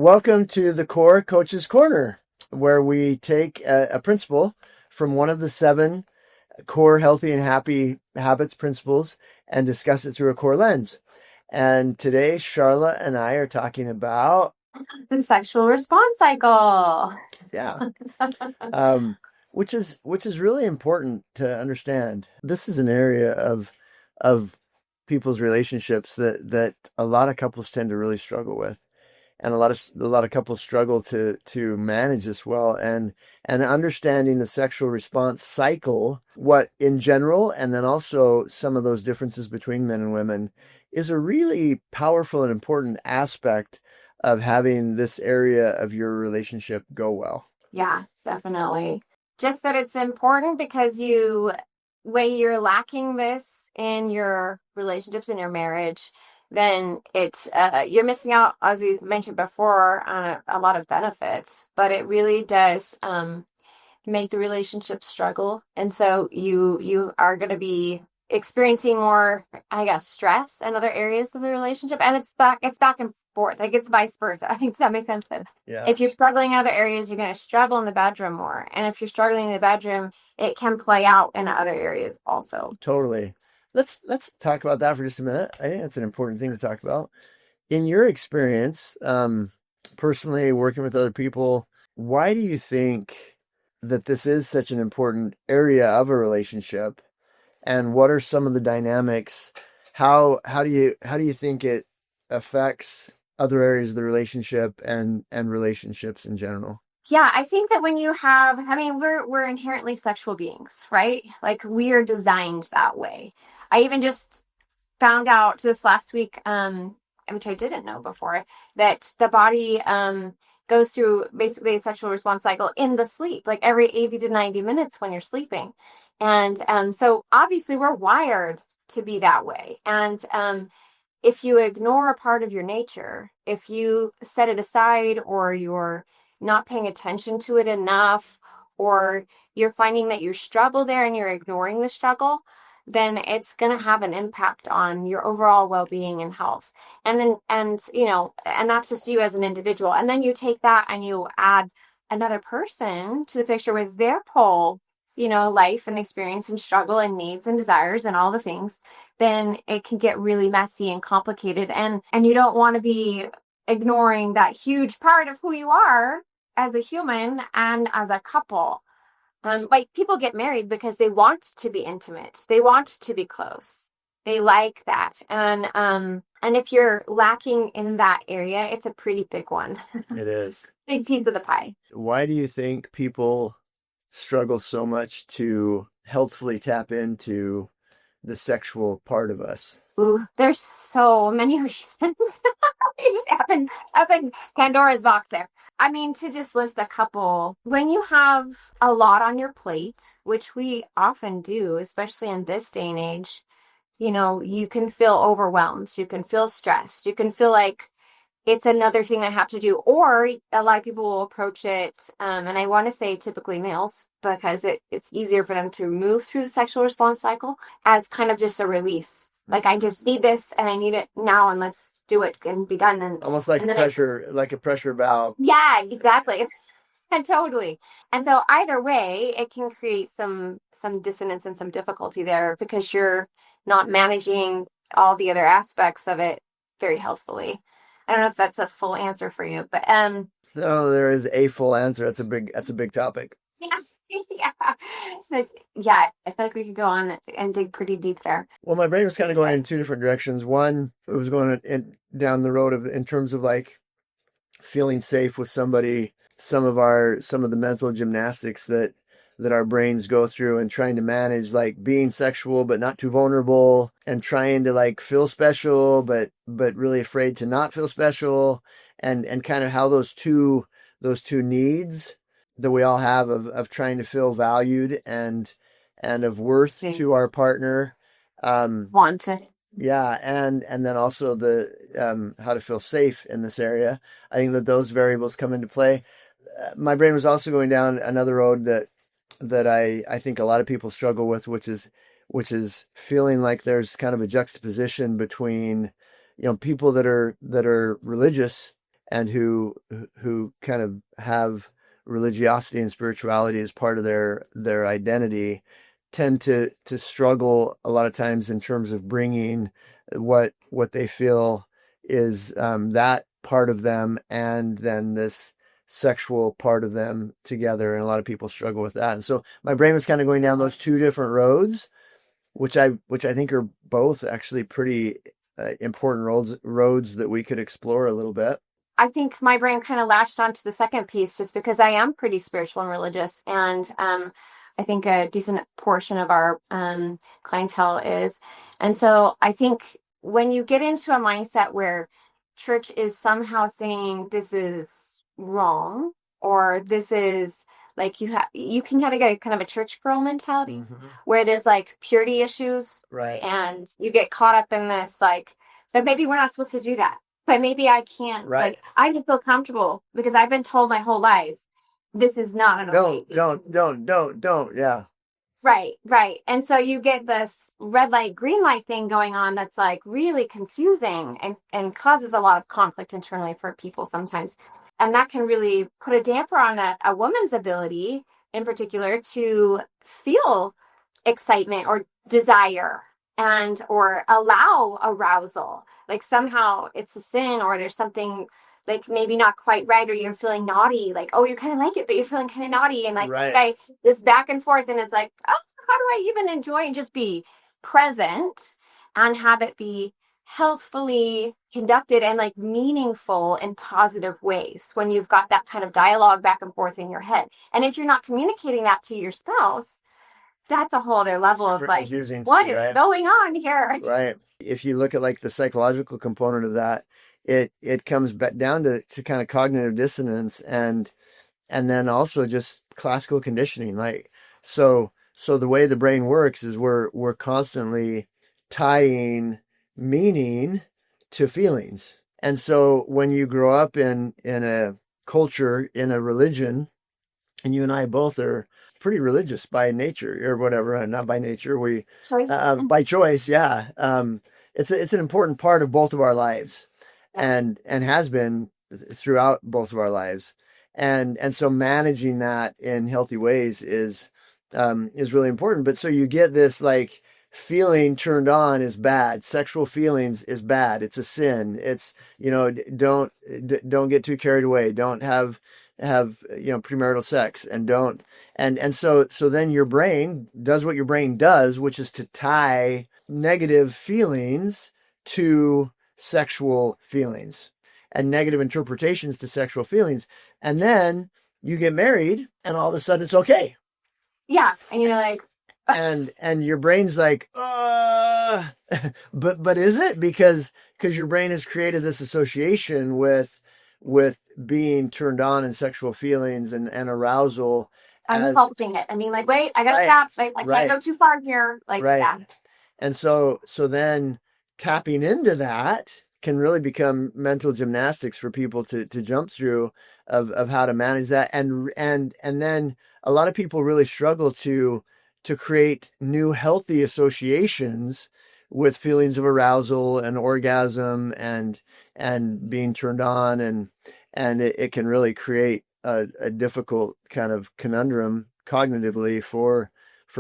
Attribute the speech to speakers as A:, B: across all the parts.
A: Welcome to the Core Coach's Corner, where we take a principle from one of the 7 core healthy and happy habits principles and discuss it through a core lens. And today, Sharla and I are talking about
B: the sexual response cycle.
A: yeah, um, which is really important to understand. This is an area of people's relationships that a lot of couples tend to really struggle with. And a lot of couples struggle to manage this well, and understanding the sexual response cycle, what in general, and then also some of those differences between men and women, is a really powerful and important aspect of having this area of your relationship go well.
B: Yeah, definitely. Just that it's important because when you're lacking this in your relationships, in your marriage, then you're missing out, as you mentioned before, on a lot of benefits. But it really does make the relationship struggle, and so you are going to be experiencing more, I guess, stress in other areas of the relationship, and it's back and forth, like it's vice versa. I think that makes sense.
A: Yeah,
B: If you're struggling in other areas, you're going to struggle in the bedroom more, and if you're struggling in the bedroom, it can play out in other areas also.
A: totally. Let's talk about that for just a minute. I think that's an important thing to talk about. In your experience, personally working with other people, why do you think that this is such an important area of a relationship? And what are some of the dynamics? How do you think it affects other areas of the relationship and relationships in general?
B: Yeah, I think that when you have, I mean, we're inherently sexual beings, right? Like we are designed that way. I even just found out this last week, which I didn't know before, that the body goes through basically a sexual response cycle in the sleep, like every 80 to 90 minutes when you're sleeping. And so obviously we're wired to be that way. And if you ignore a part of your nature, if you set it aside, or you're not paying attention to it enough, or you're finding that you struggle there and you're ignoring the struggle, then it's going to have an impact on your overall well-being and health. And that's just you as an individual. And then you take that and you add another person to the picture with their whole, life and experience and struggle and needs and desires and all the things, then it can get really messy and complicated. And you don't want to be ignoring that huge part of who you are as a human and as a couple. Like people get married because they want to be intimate. They want to be close. They like that. And if you're lacking in that area, it's a pretty big one.
A: It is.
B: Big piece of the pie.
A: Why do you think people struggle so much to healthfully tap into the sexual part of us?
B: Ooh, there's so many reasons. You just opened Pandora's box there. I mean, to just list a couple, when you have a lot on your plate, which we often do, especially in this day and age, you can feel overwhelmed. You can feel stressed. You can feel like it's another thing I have to do. Or a lot of people will approach it, and I want to say typically males, because it's easier for them to move through the sexual response cycle as kind of just a release. Like I just need this and I need it now, and let's do it and be done.
A: Almost like
B: And then
A: like a pressure valve.
B: yeah, exactly. And totally. And so either way, it can create some dissonance and some difficulty there because you're not managing all the other aspects of it very healthfully. I don't know if that's a full answer for you, but
A: No, there is a full answer. That's a big topic.
B: yeah, yeah. Yeah, I feel like we could go on and dig pretty deep there.
A: Well, my brain was kind of going in 2 different directions. One, it was going down the road of in terms of like feeling safe with somebody, some of the mental gymnastics that our brains go through, and trying to manage like being sexual but not too vulnerable, and trying to like feel special but really afraid to not feel special, and kind of how those two needs that we all have of trying to feel valued and of worth
B: Okay.
A: to our partner. um
B: Want to.
A: yeah, and then also the how to feel safe in this area. I think that those variables come into play. My brain was also going down another road that I think a lot of people struggle with, which is feeling like there's kind of a juxtaposition between people that are religious and who kind of have religiosity and spirituality as part of their identity tend to struggle a lot of times in terms of bringing what they feel is that part of them and then this sexual part of them together, and a lot of people struggle with that. And so my brain was kind of going down those two different roads, which I think are both actually pretty important roads that we could explore a little bit.
B: I think my brain kind of latched onto the second piece just because I am pretty spiritual and religious. And I think a decent portion of our clientele is. And so I think when you get into a mindset where church is somehow saying this is wrong, or this is like you can kind of get a kind of a church girl mentality where there's like purity issues,
A: Right.
B: and you get caught up in this like, but maybe we're not supposed to do that, but maybe I can't.
A: Right.
B: Like, I just feel comfortable because I've been told my whole life this is not an okay thing.
A: Don't. Yeah.
B: Right, right. And so you get this red light, green light thing going on that's like really confusing and causes a lot of conflict internally for people sometimes. And that can really put a damper on a woman's ability in particular to feel excitement or desire and or allow arousal. Like somehow it's a sin or there's something like maybe not quite right, or you're feeling naughty, like, oh, you kind of like it, but you're feeling kind of naughty, and like
A: Right.
B: I this back and forth, and it's like, oh, how do I even enjoy and just be present and have it be healthfully conducted and like meaningful in positive ways when you've got that kind of dialogue back and forth in your head. And if you're not communicating that to your spouse, that's a whole other level of like, what is going on here?
A: Right. If you look at like the psychological component of that, it comes back down to kind of cognitive dissonance and then also just classical conditioning. Like so the way the brain works is we're constantly tying meaning to feelings. And so when you grow up in a culture, in a religion, and you and I both are pretty religious by nature or whatever, not by nature, we
B: Choice.
A: by choice, yeah. It's an important part of both of our lives,
B: Yep.
A: and has been throughout both of our lives, and so managing that in healthy ways is really important. But so you get this like feeling turned on is bad, sexual feelings is bad, it's a sin, it's don't get too carried away, don't have premarital sex, and don't and so then your brain does what your brain does, which is to tie negative feelings to sexual feelings and negative interpretations to sexual feelings, and then you get married and all of a sudden it's okay.
B: Yeah. And you're like,
A: And your brain's like, but is it? Because your brain has created this association with being turned on in sexual feelings and arousal
B: I'm
A: as
B: insulting it. I mean, like, wait, I gotta
A: right,
B: stop. Like, I can't
A: right,
B: go too far here. Like,
A: right.
B: yeah.
A: And so then tapping into that can really become mental gymnastics for people to jump through of how to manage that. And then a lot of people really struggle to create new healthy associations with feelings of arousal and orgasm and being turned on, and it can really create a difficult kind of conundrum cognitively for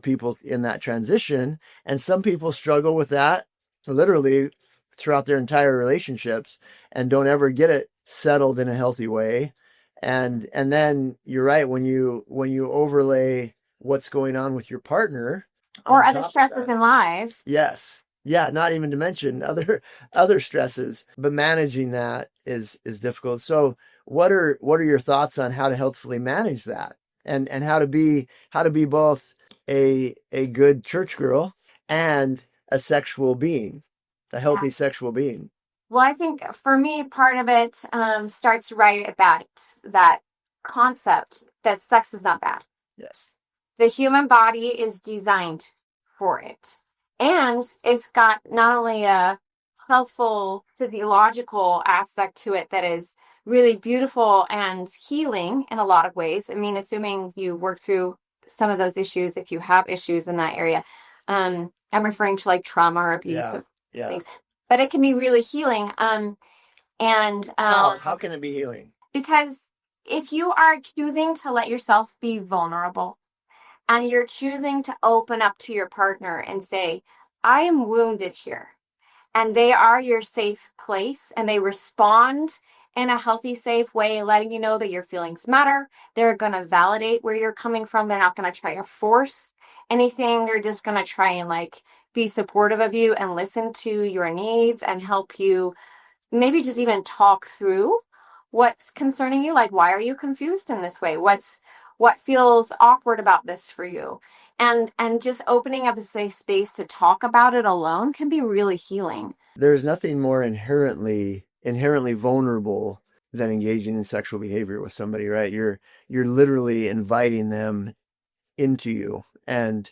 A: people in that transition. And some people struggle with that literally throughout their entire relationships and don't ever get it settled in a healthy way. And then you're right, when you overlay what's going on with your partner
B: Or
A: on
B: other
A: top of
B: stresses
A: that.
B: in life.
A: Yes. Yeah, not even to mention other stresses, but managing that is difficult. So what are your thoughts on how to healthfully manage that, and how to be both a good church girl and a sexual being, a
B: Yeah.
A: healthy sexual being?
B: Well, I think for me, part of it starts right at that concept that sex is not bad.
A: Yes.
B: The human body is designed for it. And it's got not only a healthful physiological aspect to it that is really beautiful and healing in a lot of ways. I mean, assuming you work through some of those issues, if you have issues in that area. I'm referring to like trauma or abuse
A: Yeah.
B: of
A: Yeah.
B: things, but it can be really healing. And
A: How can it be healing?
B: because if you are choosing to let yourself be vulnerable and you're choosing to open up to your partner and say, I am wounded here, and they are your safe place and they respond in a healthy, safe way, letting you know that your feelings matter. They're going to validate where you're coming from. They're not going to try to force anything. They're just going to try and like be supportive of you and listen to your needs and help you maybe just even talk through what's concerning you. Like, why are you confused in this way? What feels awkward about this for you? And just opening up a safe space to talk about it alone can be really healing.
A: There's nothing more inherently vulnerable than engaging in sexual behavior with somebody, right? You're literally inviting them into you and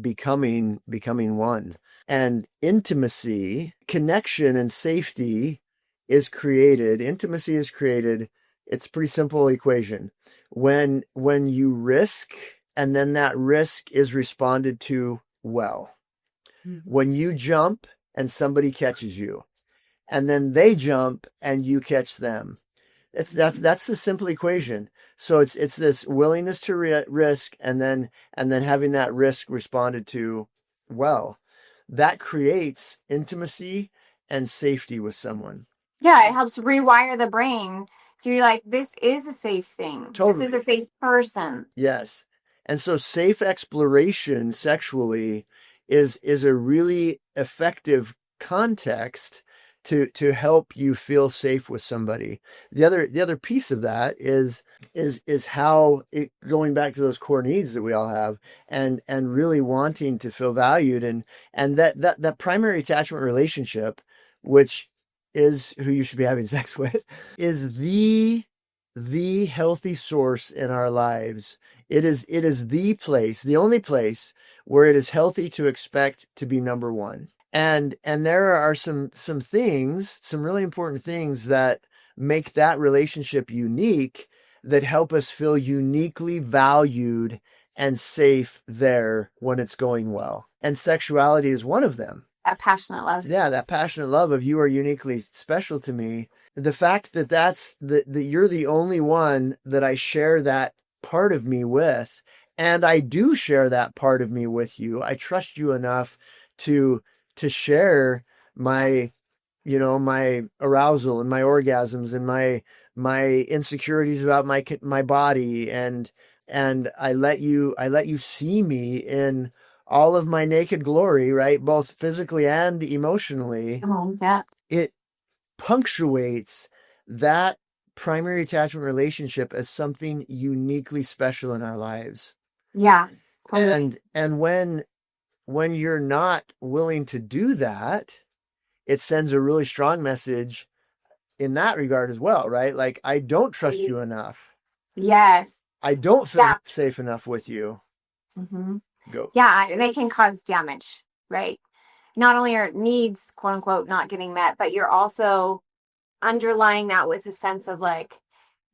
A: becoming one. And intimacy, connection and safety is created. Intimacy is created. It's a pretty simple equation. When you risk and then that risk is responded to well. When you jump and somebody catches you, and then they jump and you catch them. That's the simple equation. So it's this willingness to risk and then having that risk responded to well. That creates intimacy and safety with someone.
B: Yeah, it helps rewire the brain. So you're like, this is a safe thing. This is a
A: Totally.
B: safe person.
A: Yes. And so safe exploration sexually is a really effective context to help you feel safe with somebody. The other piece of that is how it going back to those core needs that we all have and really wanting to feel valued and that primary attachment relationship, which is who you should be having sex with, is the healthy source in our lives. It is the place, the only place where it is healthy to expect to be number one. And there are some things, some really important things that make that relationship unique, that help us feel uniquely valued and safe there when it's going well. And sexuality is one of them.
B: That passionate love.
A: Yeah, that passionate love of you are uniquely special to me. The fact that you're the only one that I share that part of me with, and I do share that part of me with you. I trust you enough to share my my arousal and my orgasms and my insecurities about my body, and I let you see me in all of my naked glory, right? Both physically and emotionally.
B: Oh, yeah.
A: It punctuates that primary attachment relationship as something uniquely special in our lives.
B: Yeah, totally.
A: And when you're not willing to do that, it sends a really strong message in that regard as well, right? Like, I don't trust you enough.
B: Yes.
A: I don't feel
B: Yeah.
A: safe enough with you.
B: Hmm.
A: Go.
B: Yeah, they can cause damage, right? Not only are needs, quote unquote, not getting met, but you're also underlying that with a sense of like,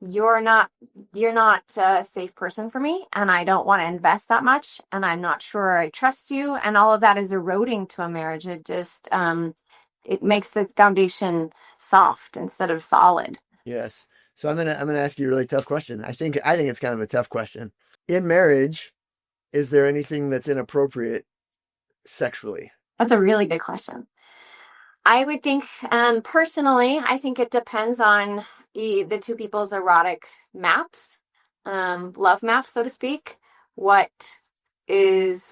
B: you're not you're not a safe person for me, and I don't want to invest that much, and I'm not sure I trust you, and all of that is eroding to a marriage. It just it makes the foundation soft instead of solid.
A: Yes. So I'm gonna ask you a really tough question. I think it's kind of a tough question. In marriage, is there anything that's inappropriate sexually?
B: That's a really good question. I would think, personally, I think it depends on the two people's erotic maps, love maps, so to speak, what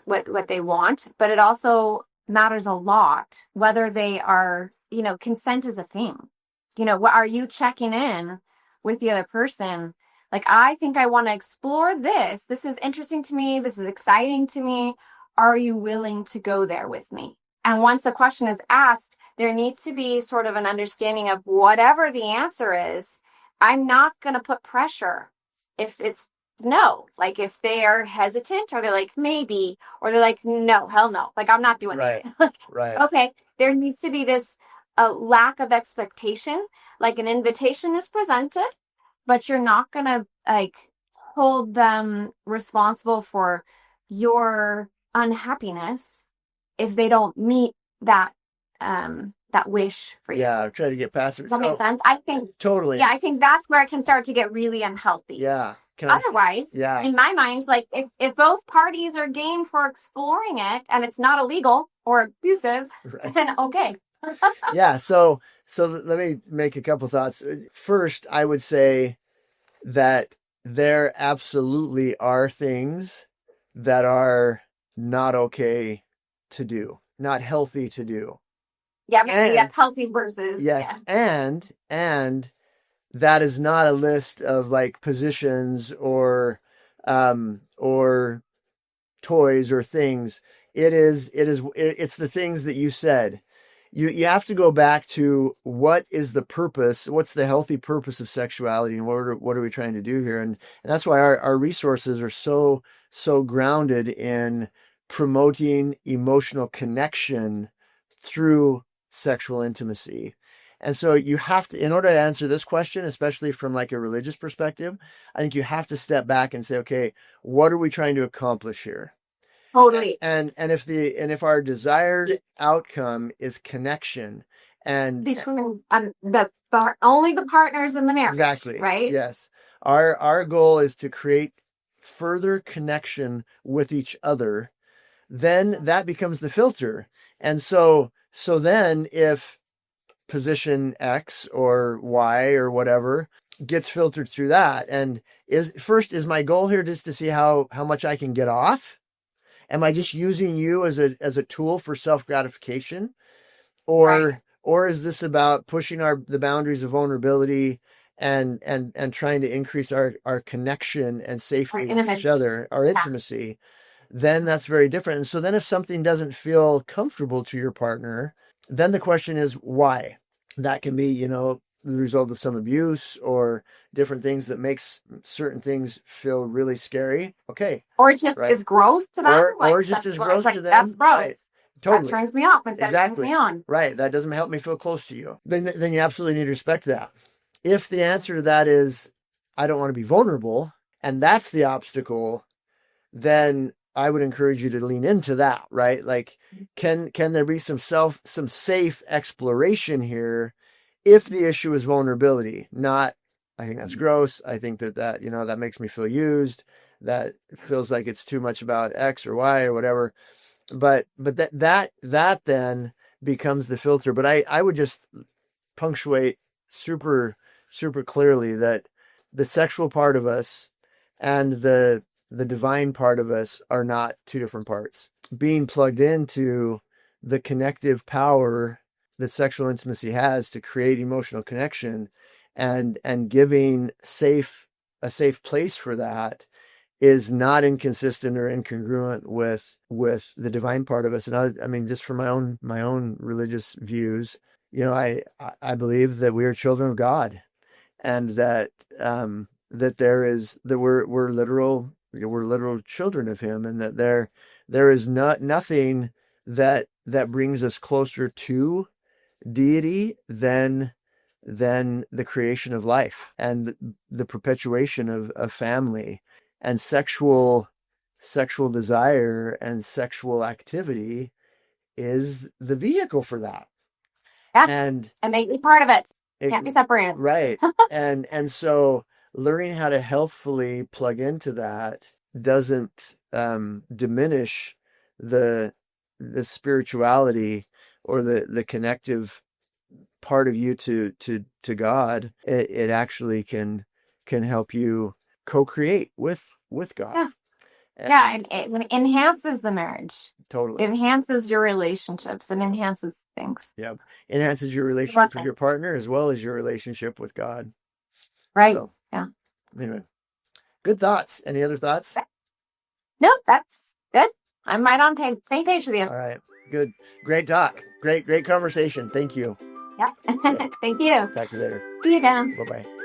B: what they want, but it also matters a lot whether they are, consent is a thing. What are you checking in with the other person? Like, I think I want to explore this. This is interesting to me. This is exciting to me. Are you willing to go there with me? And once a question is asked, there needs to be sort of an understanding of whatever the answer is. I'm not going to put pressure if it's no. Like, if they are hesitant, or they're like maybe, or they're like no, hell no, like I'm not doing
A: Right.
B: that. Like,
A: Right.
B: okay, there needs to be this lack of expectation. Like, an invitation is presented, but you're not going to like hold them responsible for your unhappiness if they don't meet that that wish for you.
A: Yeah, try to get past it.
B: Does that make
A: Oh,
B: sense? I think,
A: totally.
B: yeah, I think that's where it can start to get really unhealthy.
A: Yeah.
B: Otherwise,
A: Yeah.
B: in my mind, like if both parties are game for exploring it and it's not illegal or abusive,
A: Right.
B: then okay.
A: Yeah. So let me make a couple thoughts. First, I would say that there absolutely are things that are not okay to do, not healthy to do.
B: Yeah, maybe
A: And
B: that's healthy versus
A: yes,
B: yeah.
A: and that is not a list of like positions or toys or things. It's the things that you said. You have to go back to what is the purpose, what's the healthy purpose of sexuality, and what are we trying to do here? And that's why our resources are so grounded in promoting emotional connection through sexual intimacy. And so you have to, in order to answer this question, especially from like a religious perspective, I think you have to step back and say, okay, what are we trying to accomplish here?
B: Totally.
A: And if our desired outcome is connection and
B: Between only the partners in the marriage,
A: exactly,
B: right?
A: yes, our goal is to create further connection with each other, then that becomes the filter. And so then if position X or Y or whatever gets filtered through that, and is my goal here just to see how much I can get off? Am I just using you as a tool for self gratification,
B: Right.
A: or is this about pushing the boundaries of vulnerability and trying to increase our connection and safety with each other, our intimacy? Then that's very different. And so then if something doesn't feel comfortable to your partner, then the question is why. That can be, the result of some abuse or different things that makes certain things feel really scary. Okay.
B: Or it just
A: Right.
B: is gross to them.
A: Or just as gross to them.
B: That's gross.
A: Right. Totally.
B: That turns me off instead of turns
A: Exactly.
B: me on.
A: Right. That doesn't help me feel close to you. Then you absolutely need to respect that. If the answer to that is, I don't want to be vulnerable, and that's the obstacle, then I would encourage you to lean into that, right? Like, can there be some safe exploration here if the issue is vulnerability? Not, I think that's gross. I think that that makes me feel used. That feels like it's too much about X or Y or whatever. But that then becomes the filter. But I would just punctuate super super clearly that the sexual part of us and the divine part of us are not two different parts. Being plugged into the connective power that sexual intimacy has to create emotional connection and giving a safe place for that is not inconsistent or incongruent with the divine part of us. And I mean, just from my own religious views, I believe that we are children of God, and that we're literal children of Him, and that there is nothing that brings us closer to deity than the creation of life and the perpetuation of family and sexual desire and sexual activity is the vehicle for that.
B: Yeah.
A: And
B: make me part of it. Can't be separated.
A: Right. And so learning how to healthfully plug into that doesn't diminish the spirituality or the connective part of you to God. It actually can help you co-create with God.
B: Yeah. Yeah, and it enhances the marriage.
A: Totally.
B: It enhances your relationships and enhances things.
A: Yep. Enhances your relationship with your partner as well as your relationship with God.
B: Right.
A: So,
B: yeah.
A: Anyway, good thoughts. Any other thoughts?
B: No, that's good. I'm right on same page with you.
A: All right. Good. Great talk. Great conversation. Thank you.
B: Yeah. Thank you.
A: Talk to you later.
B: See you, Dan.
A: Bye-bye.